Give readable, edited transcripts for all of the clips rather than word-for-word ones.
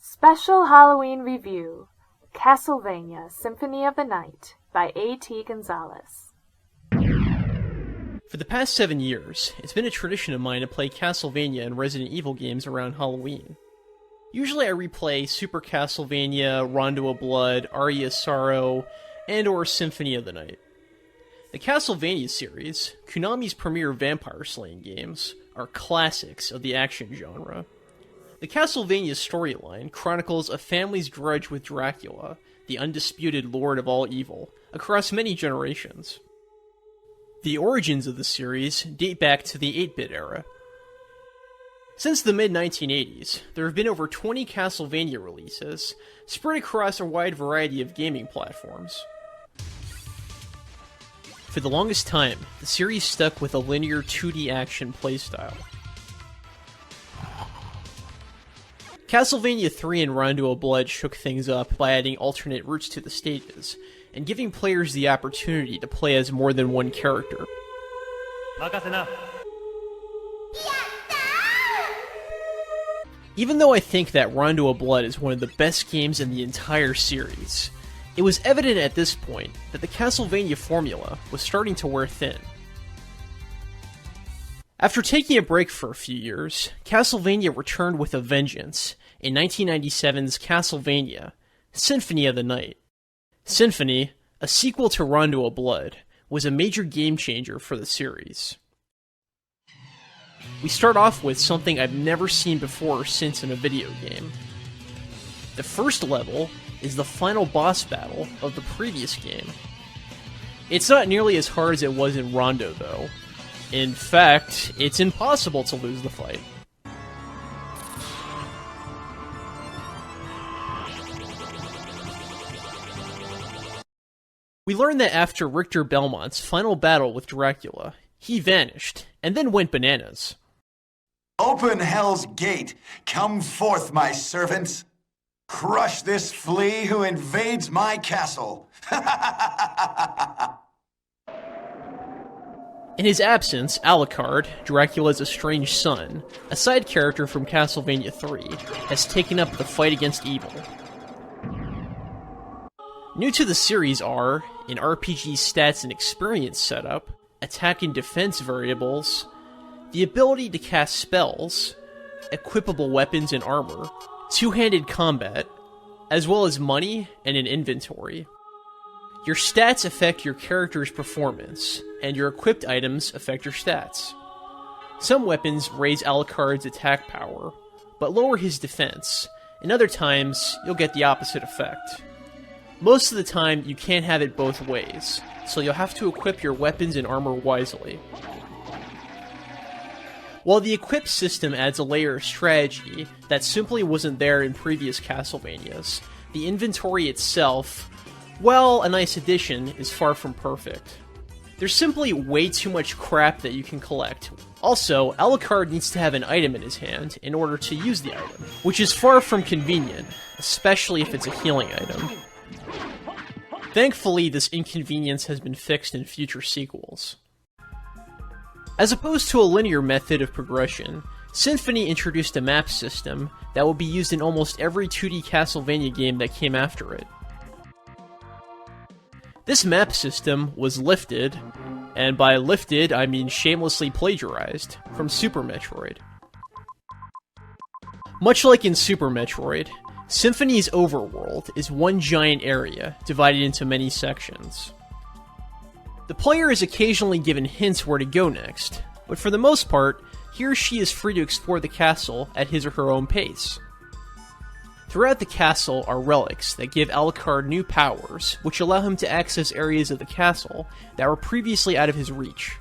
Special Halloween Review: Castlevania Symphony of the Night by A.T. Gonzalez. For the past 7 years, it's been a tradition of mine to play Castlevania and Resident Evil games around Halloween. Usually I replay Super Castlevania, Rondo of Blood, Aria of Sorrow, and or Symphony of the Night. The Castlevania series, Konami's premier vampire-slaying games, are classics of the action genre. The Castlevania storyline chronicles a family's grudge with Dracula, the undisputed lord of all evil, across many generations. The origins of the series date back to the 8-bit era. Since the mid-1980s, there have been over 20 Castlevania releases, spread across a wide variety of gaming platforms. For the longest time, the series stuck with a linear 2D action playstyle. Castlevania 3 and Rondo of Blood shook things up by adding alternate routes to the stages, and giving players the opportunity to play as more than one character. Even though I think that Rondo of Blood is one of the best games in the entire series, it was evident at this point that the Castlevania formula was starting to wear thin. After taking a break for a few years, Castlevania returned with a vengeance in 1997's Castlevania, Symphony of the Night. Symphony, a sequel to Rondo of Blood, was a major game changer for the series. We start off with something I've never seen before or since in a video game. The first level is the final boss battle of the previous game. It's not nearly as hard as it was in Rondo, though. In fact, it's impossible to lose the fight. We learn that after Richter Belmont's final battle with Dracula, he vanished, and then went bananas. Open hell's gate! Come forth, my servants! Crush this flea who invades my castle! In his absence, Alucard, Dracula's estranged son, a side character from Castlevania 3, has taken up the fight against evil. New to the series are, in RPG stats and experience setup, attack and defense variables, the ability to cast spells, equipable weapons and armor, two-handed combat, as well as money and an inventory. Your stats affect your character's performance, and your equipped items affect your stats. Some weapons raise Alucard's attack power, but lower his defense, and other times you'll get the opposite effect. Most of the time you can't have it both ways, so you'll have to equip your weapons and armor wisely. While the equip system adds a layer of strategy that simply wasn't there in previous Castlevanias, the inventory itself, well, a nice addition, is far from perfect. There's simply way too much crap that you can collect. Also, Alucard needs to have an item in his hand in order to use the item, which is far from convenient, especially if it's a healing item. Thankfully, this inconvenience has been fixed in future sequels. As opposed to a linear method of progression, Symphony introduced a map system that will be used in almost every 2D Castlevania game that came after it. This map system was lifted, and by lifted I mean shamelessly plagiarized, from Super Metroid. Much like in Super Metroid, Symphony's overworld is one giant area divided into many sections. The player is occasionally given hints where to go next, but for the most part, he or she is free to explore the castle at his or her own pace. Throughout the castle are relics that give Alucard new powers, which allow him to access areas of the castle that were previously out of his reach.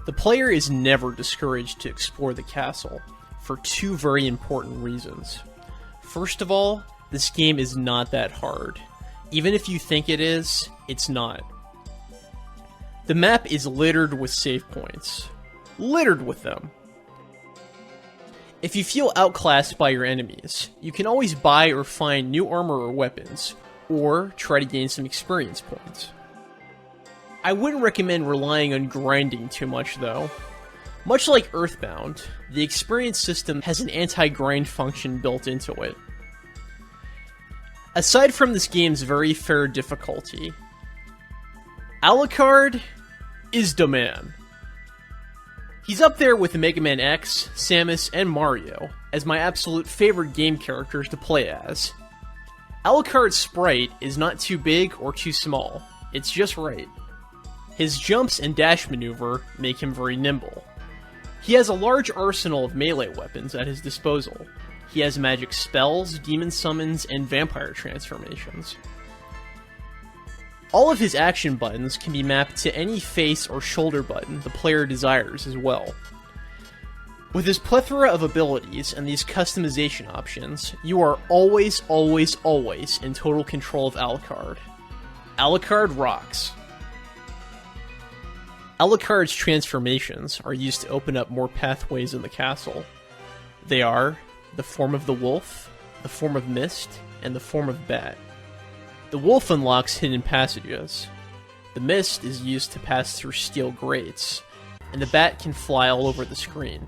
The player is never discouraged to explore the castle, for two very important reasons. First of all, this game is not that hard. Even if you think it is, it's not. The map is littered with save points. Littered with them. If you feel outclassed by your enemies, you can always buy or find new armor or weapons, or try to gain some experience points. I wouldn't recommend relying on grinding too much though. Much like Earthbound, the experience system has an anti-grind function built into it. Aside from this game's very fair difficulty, Alucard is the man. He's up there with Mega Man X, Samus, and Mario as my absolute favorite game characters to play as. Alucard's sprite is not too big or too small, it's just right. His jumps and dash maneuver make him very nimble. He has a large arsenal of melee weapons at his disposal. He has magic spells, demon summons, and vampire transformations. All of his action buttons can be mapped to any face or shoulder button the player desires as well. With his plethora of abilities and these customization options, you are always in total control of Alucard. Alucard rocks. Alucard's transformations are used to open up more pathways in the castle. They are the form of the wolf, the form of mist, and the form of bat. The wolf unlocks hidden passages. The mist is used to pass through steel grates, and the bat can fly all over the screen.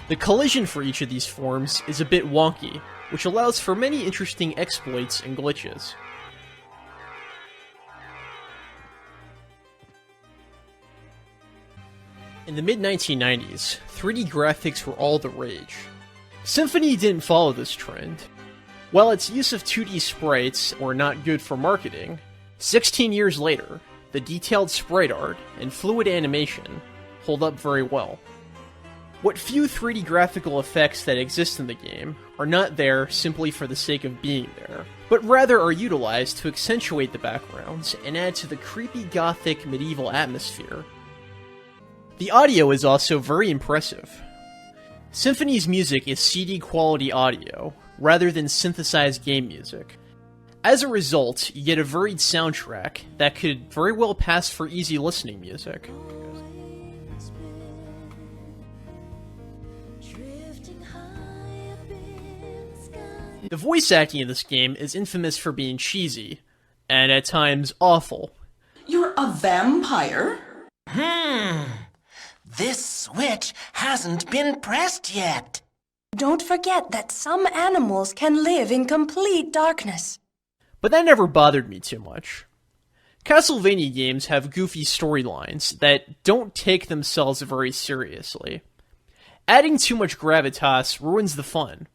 The collision for each of these forms is a bit wonky, which allows for many interesting exploits and glitches. In the mid-1990s, 3D graphics were all the rage. Symphony didn't follow this trend. While its use of 2D sprites were not good for marketing, 16 years later, the detailed sprite art and fluid animation hold up very well. What few 3D graphical effects that exist in the game are not there simply for the sake of being there, but rather are utilized to accentuate the backgrounds and add to the creepy gothic medieval atmosphere. The audio is also very impressive. Symphony's music is CD quality audio, rather than synthesized game music. As a result, you get a varied soundtrack that could very well pass for easy listening music. The voice acting in this game is infamous for being cheesy, and at times awful. You're a vampire? This switch hasn't been pressed yet. Don't forget that some animals can live in complete darkness. But that never bothered me too much. Castlevania games have goofy storylines that don't take themselves very seriously. Adding too much gravitas ruins the fun.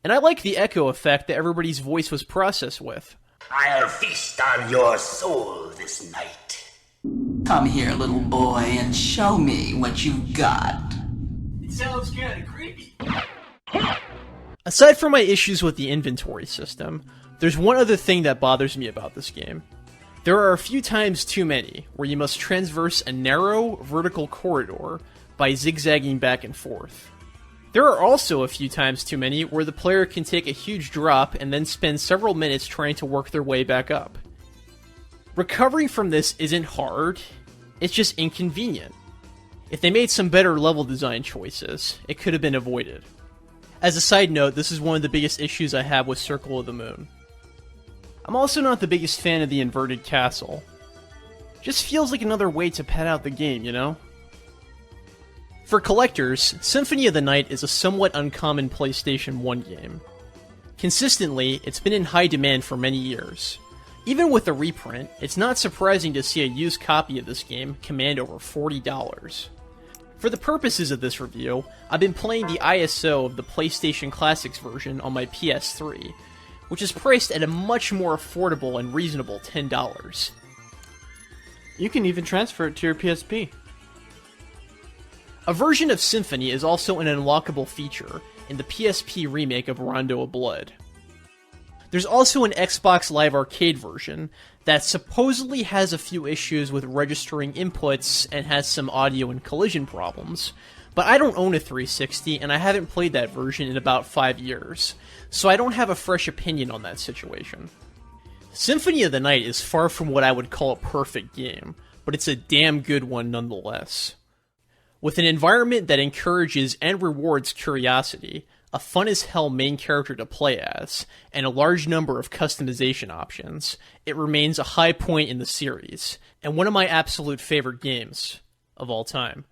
And I like the echo effect that everybody's voice was processed with. I'll feast on your soul this night. Come here, little boy, and show me what you've got. It sounds kinda creepy. Aside from my issues with the inventory system, there's one other thing that bothers me about this game. There are a few times too many where you must transverse a narrow, vertical corridor by zigzagging back and forth. There are also a few times too many where the player can take a huge drop and then spend several minutes trying to work their way back up. Recovering from this isn't hard, it's just inconvenient. If they made some better level design choices, it could have been avoided. As a side note, this is one of the biggest issues I have with Circle of the Moon. I'm also not the biggest fan of the inverted castle. Just feels like another way to pad out the game, you know? For collectors, Symphony of the Night is a somewhat uncommon PlayStation 1 game. Consistently, it's been in high demand for many years. Even with the reprint, it's not surprising to see a used copy of this game command over $40. For the purposes of this review, I've been playing the ISO of the PlayStation Classics version on my PS3, which is priced at a much more affordable and reasonable $10. You can even transfer it to your PSP. A version of Symphony is also an unlockable feature in the PSP remake of Rondo of Blood. There's also an Xbox Live Arcade version that supposedly has a few issues with registering inputs and has some audio and collision problems, but I don't own a 360 and I haven't played that version in about 5 years, so I don't have a fresh opinion on that situation. Symphony of the Night is far from what I would call a perfect game, but it's a damn good one nonetheless. With an environment that encourages and rewards curiosity, a fun-as-hell main character to play as, and a large number of customization options, it remains a high point in the series, and one of my absolute favorite games of all time.